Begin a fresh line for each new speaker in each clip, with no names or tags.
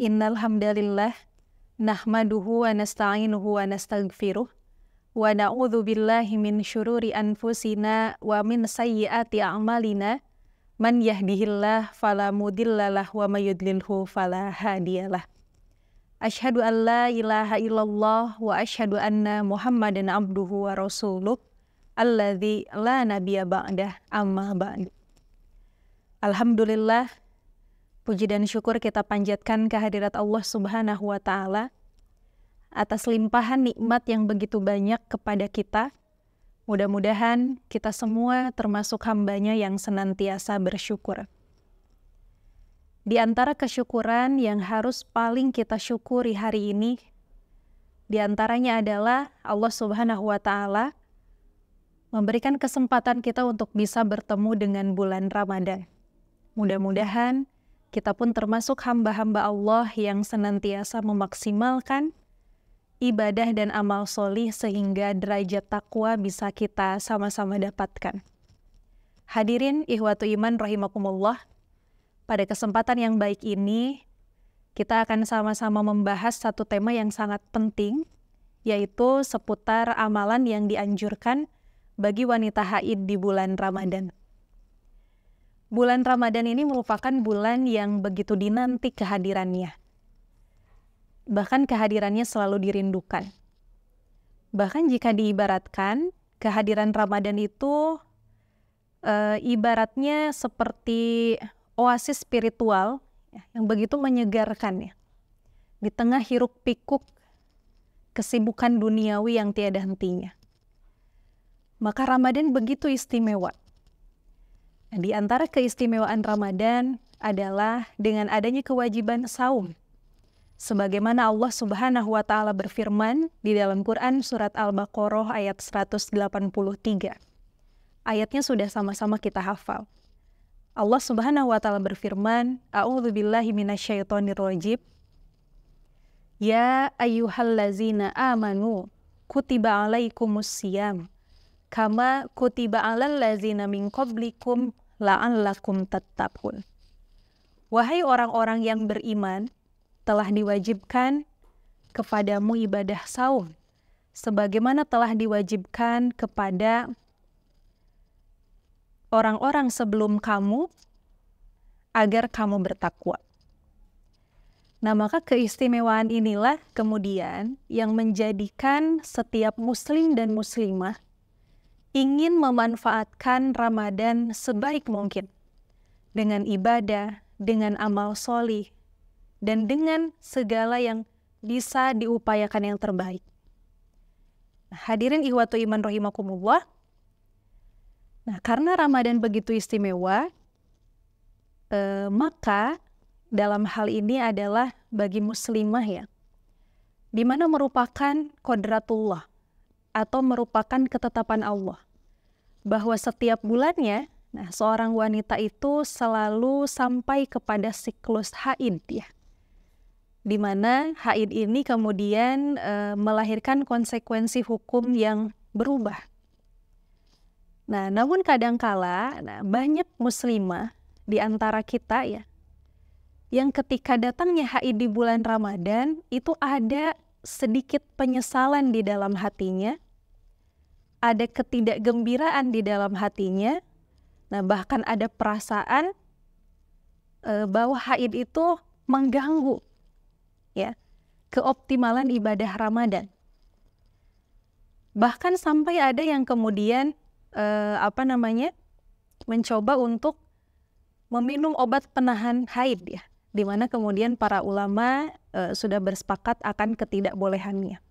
Innal hamdalillah nahmaduhu wa nasta'inuhu wa nastaghfiruh wa na'udzu billahi min syururi anfusina wa min sayyiati a'malina man yahdihillah fala mudhillalah wa may yudlilhu fala hadiyalah. Asyhadu an la ilaha illallah wa asyhadu anna Muhammadan abduhu wa rasuluh alladzi la nabiyya ba'dah amma ba'du. Alhamdulillah, puji dan syukur kita panjatkan kehadirat Allah Subhanahu wa Ta'ala atas limpahan nikmat yang begitu banyak kepada kita. Mudah-mudahan kita semua termasuk hamba-Nya yang senantiasa bersyukur. Di antara kesyukuran yang harus paling kita syukuri hari ini, di antaranya adalah Allah Subhanahu wa Ta'ala memberikan kesempatan kita untuk bisa bertemu dengan bulan Ramadan. Mudah-mudahan kita pun termasuk hamba-hamba Allah yang senantiasa memaksimalkan ibadah dan amal solih sehingga derajat takwa bisa kita sama-sama dapatkan. Hadirin ikhwatu iman rahimakumullah, pada kesempatan yang baik ini kita akan sama-sama membahas satu tema yang sangat penting, yaitu seputar amalan yang dianjurkan bagi wanita haid di bulan Ramadan. Bulan Ramadan ini merupakan bulan yang begitu dinanti kehadirannya. Bahkan kehadirannya selalu dirindukan. Bahkan jika diibaratkan, kehadiran Ramadan itu ibaratnya seperti oasis spiritual yang begitu menyegarkan ya. Di tengah hiruk pikuk kesibukan duniawi yang tiada hentinya. Maka Ramadan begitu istimewa. Di antara keistimewaan Ramadan adalah dengan adanya kewajiban saum. Sebagaimana Allah Subhanahu wa Ta'ala berfirman di dalam Quran surat Al-Baqarah ayat 183. Ayatnya sudah sama-sama kita hafal. Allah Subhanahu wa Ta'ala berfirman, A'udzubillahi minasyaitonirrajim. Ya ayyuhallazina amanu kutiba alaikumus siyam kama kutiba alal ladzina min qablikum la'allakum tattaqun. Wahai orang-orang yang beriman, telah diwajibkan kepadamu ibadah saum sebagaimana telah diwajibkan kepada orang-orang sebelum kamu agar kamu bertakwa. Nah, maka keistimewaan inilah kemudian yang menjadikan setiap muslim dan muslimah ingin memanfaatkan Ramadan sebaik mungkin dengan ibadah, dengan amal solih, dan dengan segala yang bisa diupayakan yang terbaik. Nah, hadirin ikhwatu iman rahimakumullah. Nah, karena Ramadan begitu istimewa, maka dalam hal ini adalah bagi muslimah ya, di mana merupakan qadratullah atau merupakan ketetapan Allah, bahwa setiap bulannya, nah, seorang wanita itu selalu sampai kepada siklus haid ya, di mana haid ini kemudian melahirkan konsekuensi hukum yang berubah. Nah, namun kadangkala banyak muslimah di antara kita ya, yang ketika datangnya haid di bulan Ramadan itu ada sedikit penyesalan di dalam hatinya, ada ketidakgembiraan di dalam hatinya, nah bahkan ada perasaan bahwa haid itu mengganggu ya keoptimalan ibadah Ramadan. Bahkan sampai ada yang kemudian mencoba untuk meminum obat penahan haid ya, di mana kemudian para ulama sudah bersepakat akan ketidakbolehannya.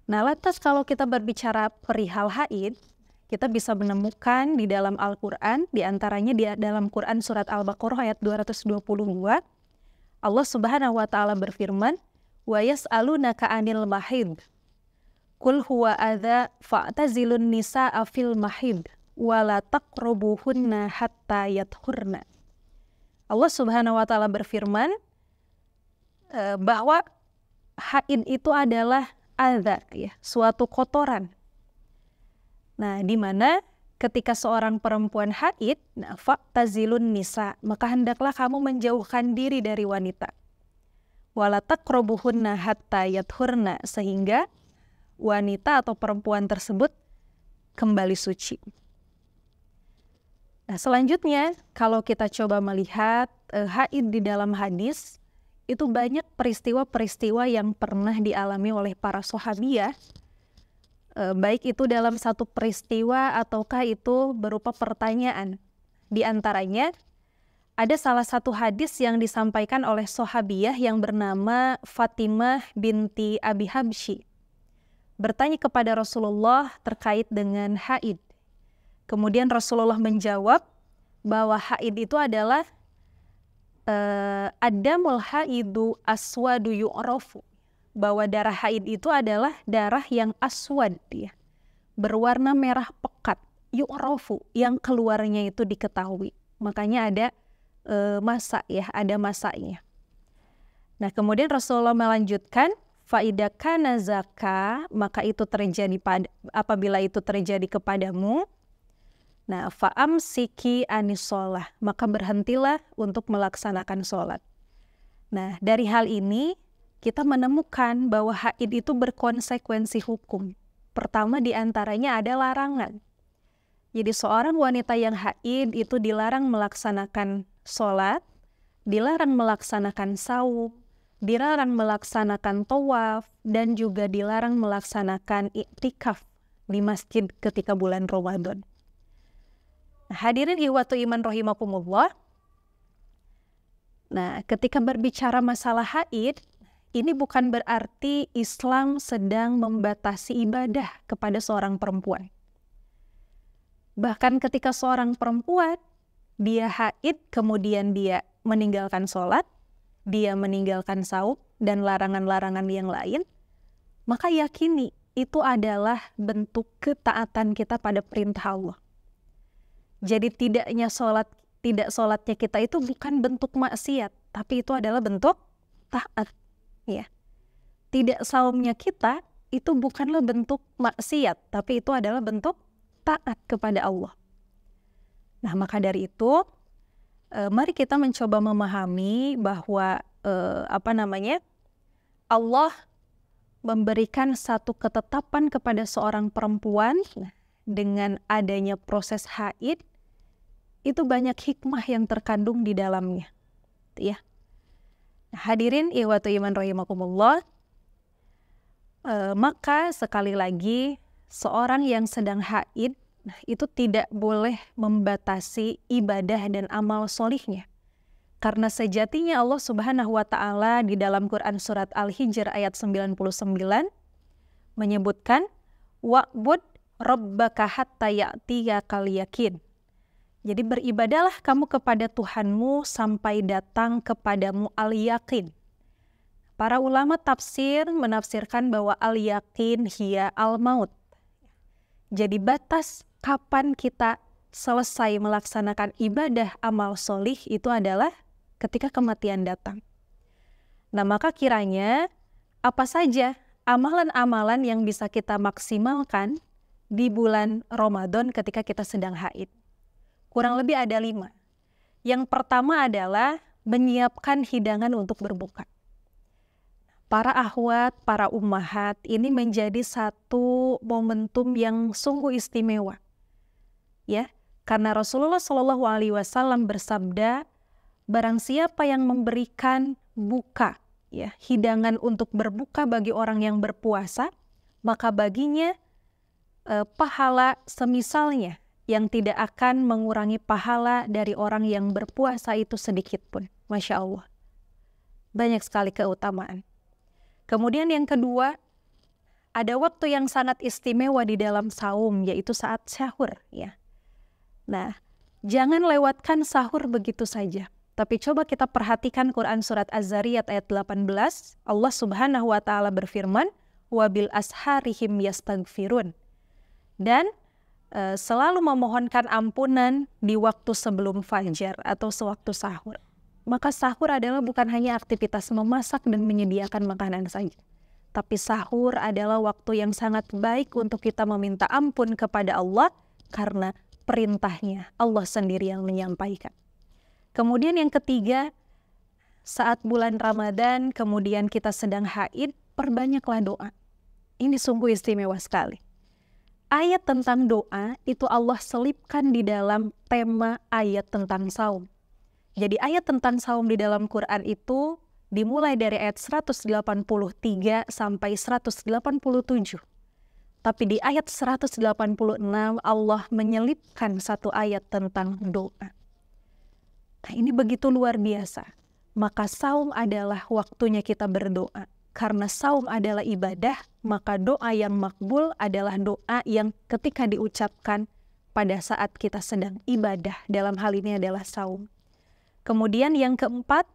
Nah, lantas kalau kita berbicara perihal haid, kita bisa menemukan di dalam Al-Quran, di antaranya di dalam Quran surat Al-Baqarah ayat 222, Allah Subhanahu wa Ta'ala berfirman, wa yas'alunaka 'anil mahid qul huwa adza fa'tazilun nisaa fil mahid wa la taqrabuhunna hatta yathurna. Allah Subhanahu wa Ta'ala berfirman bahwa haid itu adalah adza ya, suatu kotoran. Nah, di mana ketika seorang perempuan haid, fa'tazilun nisa, maka hendaklah kamu menjauhkan diri dari wanita. wala taqrabuhunna hatta yathurna, sehingga wanita atau perempuan tersebut kembali suci. Nah, selanjutnya kalau kita coba melihat haid di dalam hadis, itu banyak peristiwa-peristiwa yang pernah dialami oleh para sahabiyah, baik itu dalam satu peristiwa ataukah itu berupa pertanyaan. Di antaranya ada salah satu hadis yang disampaikan oleh sahabiyah yang bernama Fatimah binti Abi Habsyi, bertanya kepada Rasulullah terkait dengan haid. Kemudian Rasulullah menjawab bahwa haid itu adalah adamul haidu aswadu yu'rafu, bahwa darah haid itu adalah darah yang aswad, ya, berwarna merah pekat, yu'rafu, yang keluarnya itu diketahui. Makanya ada masa, ya, ada masanya. Nah, kemudian Rasulullah melanjutkan, faida kana zaka, maka itu terjadi apabila itu terjadi kepadamu, nah, fa'amsiki anisolah, maka berhentilah untuk melaksanakan sholat. Nah, dari hal ini kita menemukan bahwa haid itu berkonsekuensi hukum. Pertama diantaranya ada larangan. Jadi seorang wanita yang haid itu dilarang melaksanakan sholat, dilarang melaksanakan saum, dilarang melaksanakan tawaf, dan juga dilarang melaksanakan iktikaf di masjid ketika bulan Ramadan. Hadirin ikhwatu iman rahimakumullah. Nah, ketika berbicara masalah haid, ini bukan berarti Islam sedang membatasi ibadah kepada seorang perempuan. Bahkan ketika seorang perempuan, dia haid, kemudian dia meninggalkan sholat, dia meninggalkan saum, dan larangan-larangan yang lain, maka yakini itu adalah bentuk ketaatan kita pada perintah Allah. Jadi tidak sholatnya kita itu bukan bentuk maksiat, tapi itu adalah bentuk taat, ya. Tidak saumnya kita itu bukanlah bentuk maksiat, tapi itu adalah bentuk taat kepada Allah. Nah, maka dari itu, mari kita mencoba memahami bahwa Allah memberikan satu ketetapan kepada seorang perempuan dengan adanya proses haid. Itu banyak hikmah yang terkandung di dalamnya, ya. Hadirin ikhwatu iman rahimakumullah, maka sekali lagi seorang yang sedang haid itu tidak boleh membatasi ibadah dan amal solihnya, karena sejatinya Allah Subhanahu wa Ta'ala di dalam Quran surat Al-Hijr ayat 99 menyebutkan wa'bud rabbaka hatta ya'tiyakal yakin. Jadi beribadahlah kamu kepada Tuhanmu sampai datang kepadamu al-yakin. Para ulama tafsir menafsirkan bahwa al-yakin hiya al-maut. Jadi batas kapan kita selesai melaksanakan ibadah amal solih itu adalah ketika kematian datang. Nah, maka kiranya apa saja amalan-amalan yang bisa kita maksimalkan di bulan Ramadan ketika kita sedang haid? Kurang lebih ada 5. Yang pertama adalah menyiapkan hidangan untuk berbuka. Para akhwat, para ummahat, ini menjadi satu momentum yang sungguh istimewa, ya, karena Rasulullah SAW bersabda, barang siapa yang memberikan buka, ya, hidangan untuk berbuka bagi orang yang berpuasa, maka baginya pahala semisalnya, yang tidak akan mengurangi pahala dari orang yang berpuasa itu sedikit pun. Masya Allah. Banyak sekali keutamaan. Kemudian yang kedua, ada waktu yang sangat istimewa di dalam saum, yaitu saat sahur, ya. Nah, jangan lewatkan sahur begitu saja. Tapi coba kita perhatikan Quran surat Az-Zariyat ayat 18. Allah Subhanahu wa Ta'ala berfirman, wabil asharihim yastaghfirun. Dan selalu memohonkan ampunan di waktu sebelum fajar atau sewaktu sahur. Maka sahur adalah bukan hanya aktivitas memasak dan menyediakan makanan saja, tapi sahur adalah waktu yang sangat baik untuk kita meminta ampun kepada Allah karena perintahnya Allah sendiri yang menyampaikan. Kemudian yang ketiga, saat bulan Ramadan, kemudian kita sedang haid, perbanyaklah doa. Ini sungguh istimewa sekali. Ayat tentang doa itu Allah selipkan di dalam tema ayat tentang saum. Jadi ayat tentang saum di dalam Quran itu dimulai dari ayat 183 sampai 187. Tapi di ayat 186 Allah menyelipkan satu ayat tentang doa. Nah, ini begitu luar biasa. Maka saum adalah waktunya kita berdoa. Karena saum adalah ibadah, maka doa yang makbul adalah doa yang ketika diucapkan pada saat kita sedang ibadah. Dalam hal ini adalah saum. Kemudian yang keempat,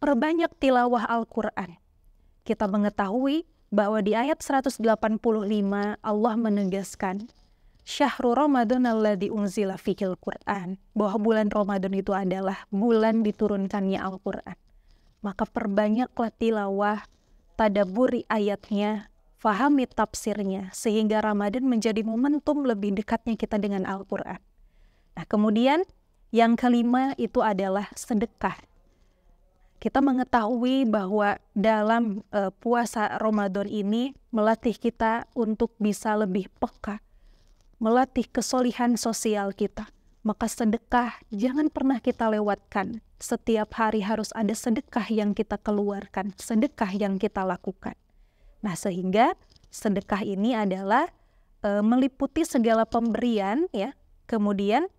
perbanyak tilawah Al-Quran. Kita mengetahui bahwa di ayat 185 Allah menegaskan Syahrul Ramadan alladzi unzila fihil Qur'an, bahwa bulan Ramadan itu adalah bulan diturunkannya Al-Quran. Maka perbanyaklah tilawah, tadabburi ayatnya, fahami tafsirnya, sehingga Ramadan menjadi momentum lebih dekatnya kita dengan Al-Quran. Nah, kemudian yang kelima itu adalah sedekah. Kita mengetahui bahwa dalam puasa Ramadan ini melatih kita untuk bisa lebih peka, melatih kesolihan sosial kita. Maka sedekah jangan pernah kita lewatkan. Setiap hari harus ada sedekah yang kita keluarkan, sedekah yang kita lakukan. Nah, sehingga sedekah ini adalah meliputi segala pemberian, ya. Kemudian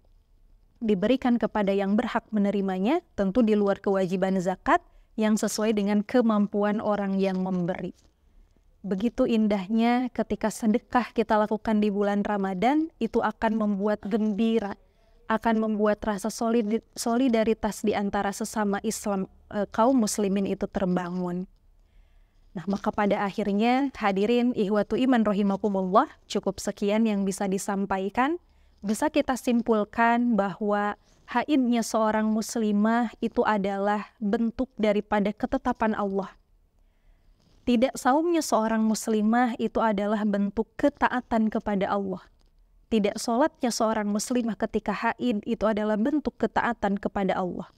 diberikan kepada yang berhak menerimanya, tentu di luar kewajiban zakat yang sesuai dengan kemampuan orang yang memberi. Begitu indahnya ketika sedekah kita lakukan di bulan Ramadan, itu akan membuat gembira, akan membuat rasa solidaritas di antara sesama Islam, kaum muslimin itu terbangun. Nah, maka pada akhirnya hadirin ihwatu iman rahimakumullah, cukup sekian yang bisa disampaikan. Bisa kita simpulkan bahwa haidnya seorang muslimah itu adalah bentuk daripada ketetapan Allah. Tidak saumnya seorang muslimah itu adalah bentuk ketaatan kepada Allah. Tidak sholatnya seorang muslimah ketika haid itu adalah bentuk ketaatan kepada Allah.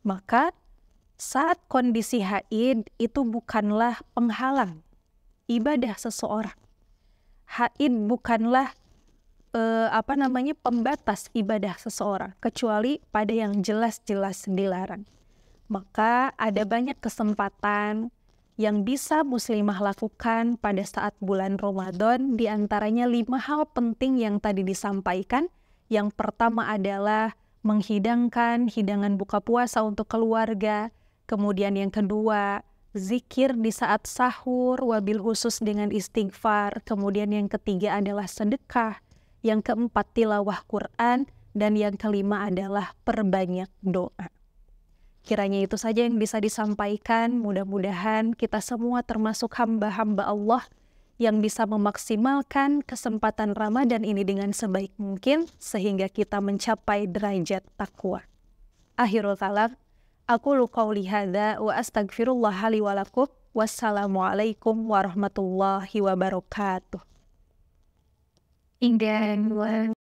Maka saat kondisi haid itu bukanlah penghalang ibadah seseorang. Haid bukanlah pembatas ibadah seseorang, kecuali pada yang jelas-jelas dilarang. Maka ada banyak kesempatan yang bisa muslimah lakukan pada saat bulan Ramadan, di antaranya 5 hal penting yang tadi disampaikan. Yang pertama adalah menghidangkan hidangan buka puasa untuk keluarga. Kemudian yang kedua, zikir di saat sahur, wabil khusus dengan istighfar. Kemudian yang ketiga adalah sedekah. Yang keempat, tilawah Quran. Dan yang kelima adalah perbanyak doa. Kiranya itu saja yang bisa disampaikan. Mudah-mudahan kita semua termasuk hamba-hamba Allah yang bisa memaksimalkan kesempatan Ramadan ini dengan sebaik mungkin, sehingga kita mencapai derajat takwa. Akhirul kalam, aqulu qauli hadza wa astaghfirullah li wa lakum. Wassalamualaikum warahmatullahi wabarakatuh.
Indah.